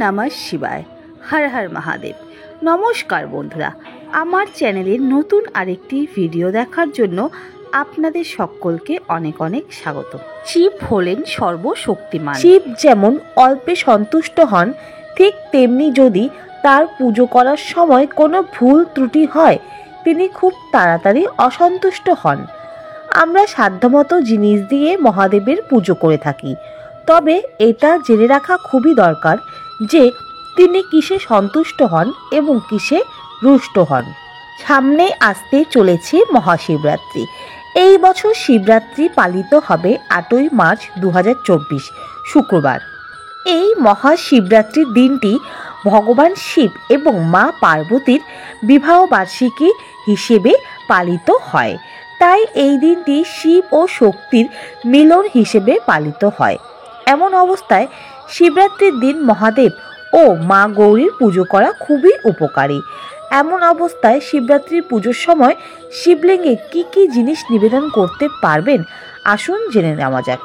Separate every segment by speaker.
Speaker 1: নমঃ শিবায়। হর হর মহাদেব। নমস্কার বন্ধুরা, আমার চ্যানেলের নতুন আরেকটি ভিডিও দেখার জন্য আপনাদের সকলকে অনেক অনেক স্বাগত। শিব হলেন সর্বশক্তিমান। শিব যেমন অল্পে সন্তুষ্ট হন, ঠিক তেমনি যদি তার পুজো করার সময় কোনো ভুল ত্রুটি হয়, তিনি খুব তাড়াতাড়ি অসন্তুষ্ট হন। আমরা সাধ্যমতো জিনিস দিয়ে মহাদেবের পুজো করে থাকি, তবে এটা জেনে রাখা খুবই দরকার যে তিনি কিসে সন্তুষ্ট হন এবং কিসে রুষ্ট হন। সামনে আসতে চলেছে মহাশিবরাত্রি। এই বছর শিবরাত্রি পালিত হবে 8ই মার্চ 2024 শুক্রবার। এই মহাশিবরাত্রির দিনটি ভগবান শিব এবং মা পার্বতীর বিবাহ বার্ষিকী হিসেবে পালিত হয়, তাই এই দিনটি শিব ও শক্তির মিলন হিসেবে পালিত হয়। এমন অবস্থায় শিবরাত্রির দিন মহাদেব ও মা গৌরীর পুজো করা খুবই উপকারী। এমন অবস্থায় শিবরাত্রির পুজোর সময় শিবলিঙ্গে কি জিনিস নিবেদন করতে পারবেন, আসুন জেনে নেওয়া যাক।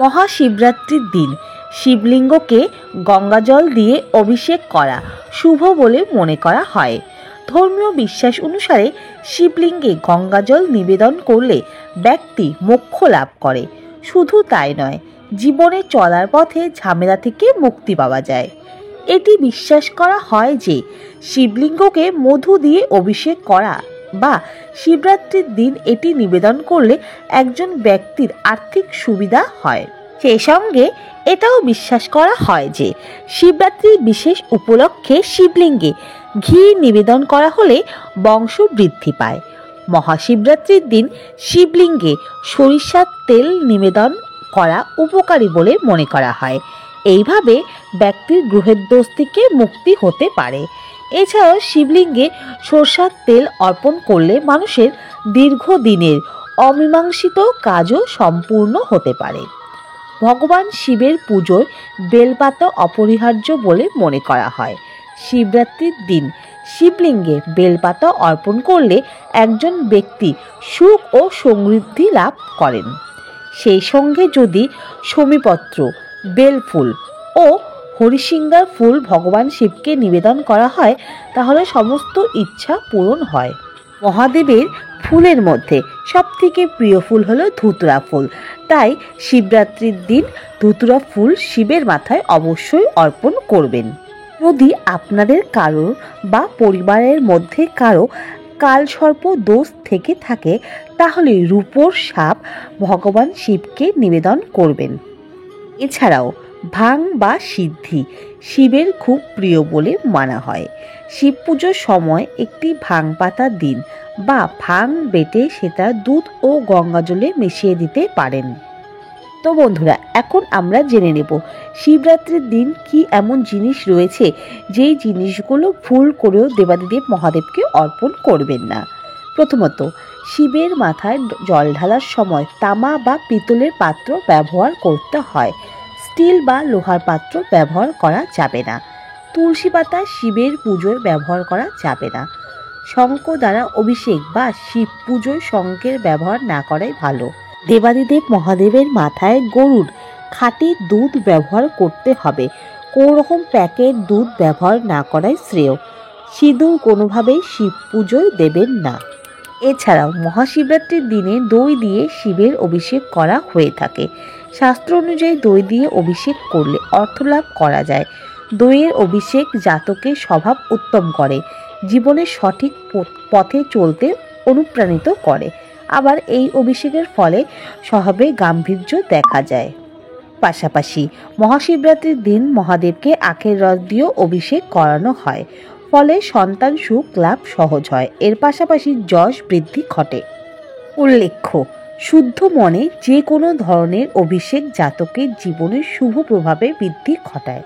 Speaker 1: মহাশিবরাত্রির দিন শিবলিঙ্গকে গঙ্গাজল দিয়ে অভিষেক করা শুভ বলে মনে করা হয়। ধর্মীয় বিশ্বাস অনুসারে শিবলিঙ্গে গঙ্গাজল নিবেদন করলে ব্যক্তি মোক্ষ লাভ করে। শুধু তাই নয়, জীবনে চলার পথে ঝামেলা থেকে মুক্তি পাওয়া যায়। এটি বিশ্বাস করা হয় যে শিবলিঙ্গকে মধু দিয়ে অভিষেক করা বা শিবরাত্রির দিন এটি নিবেদন করলে একজন ব্যক্তির আর্থিক সুবিধা হয়। সেই সঙ্গে এটাও বিশ্বাস করা হয় যে শিবরাত্রির বিশেষ উপলক্ষে শিবলিঙ্গে ঘি নিবেদন করা হলে বংশ বৃদ্ধি পায়। মহাশিবরাত্রির দিন শিবলিঙ্গে সরিষার তেল নিবেদন করা উপকারী বলে মনে করা হয়। এইভাবে ব্যক্তির গ্রহের দোষ থেকে মুক্তি হতে পারে। এছাড়াও শিবলিঙ্গে সরষার তেল অর্পণ করলে মানুষের দীর্ঘদিনের অমীমাংসিত কাজও সম্পূর্ণ হতে পারে। ভগবান শিবের পুজোয় বেলপাতা অপরিহার্য বলে মনে করা হয়। শিবরাত্রির দিন শিবলিঙ্গে বেলপাতা অর্পণ করলে একজন ব্যক্তি সুখ ও সমৃদ্ধি লাভ করেন। সেই সঙ্গে যদি শমীপত্র, বেলফুল ও হরিশৃঙ্গার ফুল ভগবান শিবকে নিবেদন করা হয়, তাহলে সমস্ত ইচ্ছা পূরণ হয়। মহাদেবের ফুলের মধ্যে সবথেকে প্রিয় ফুল হলো ধুতুরা ফুল, তাই শিবরাত্রির দিন ধুতুরা ফুল শিবের মাথায় অবশ্যই অর্পণ করবেন। যদি আপনাদের কারোর বা পরিবারের মধ্যে কারো কালসর্প দোষ থেকে থাকে, তাহলে রূপোর সাপ ভগবান শিবকে নিবেদন করবেন। এছাড়াও ভাং বা সিদ্ধি শিবের খুব প্রিয় বলে মানা হয়। শিব পুজোর সময় একটি ভাং পাতা দিন বা ভাং বেটে সেটা দুধ ও গঙ্গাজলে মিশিয়ে দিতে পারেন। তো বন্ধুরা, এখন আমরা জেনে নেব শিবরাত্রির দিন কি এমন জিনিস রয়েছে যেই জিনিসগুলো ভুল করেও দেবাদিদেব মহাদেবকে অর্পণ করবেন না। প্রথমত, শিবের মাথায় জল ঢালার সময় তামা বা পিতলের পাত্র ব্যবহার করতে হয়। স্টিল বা লোহার পাত্র ব্যবহার করা যাবে না। তুলসী পাতা শিবের পুজোয় ব্যবহার করা যাবে না। শঙ্খ দ্বারা অভিষেক বা শিব পুজোয় শঙ্খের ব্যবহার না করাই ভালো। দেবাদিদেব মহাদেবের মাথায় গরুর খাঁটি দুধ ব্যবহার করতে হবে। কোনো রকম প্যাকেট দুধ ব্যবহার না করাই শ্রেয়। সিঁদুর কোনোভাবেই শিব পুজোয় দেবেন না। এছাড়াও মহাশিবরাত্রির দিনে দই দিয়ে শিবের অভিষেক করা হয়ে থাকে। শাস্ত্র অনুযায়ী দই দিয়ে অভিষেক করলে অর্থলাভ করা যায়। দইয়ের অভিষেক জাতকের স্বভাব উত্তম করে, জীবনের সঠিক পথে চলতে অনুপ্রাণিত করে। আবার এই অভিষেকের ফলে স্বভাবে গাম্ভীর্য দেখা যায়। পাশাপাশি মহাশিবরাত্রির দিন মহাদেবকে আখের রস দিয়েও অভিষেক করানো হয়, ফলে সন্তান সুখ লাভ সহজ হয়। এর পাশাপাশি যশ বৃদ্ধি ঘটে। উল্লেখ্য, শুদ্ধ মনে যে কোনো ধরনের অভিষেক জাতকের জীবনের শুভ প্রভাবে বৃদ্ধি ঘটায়।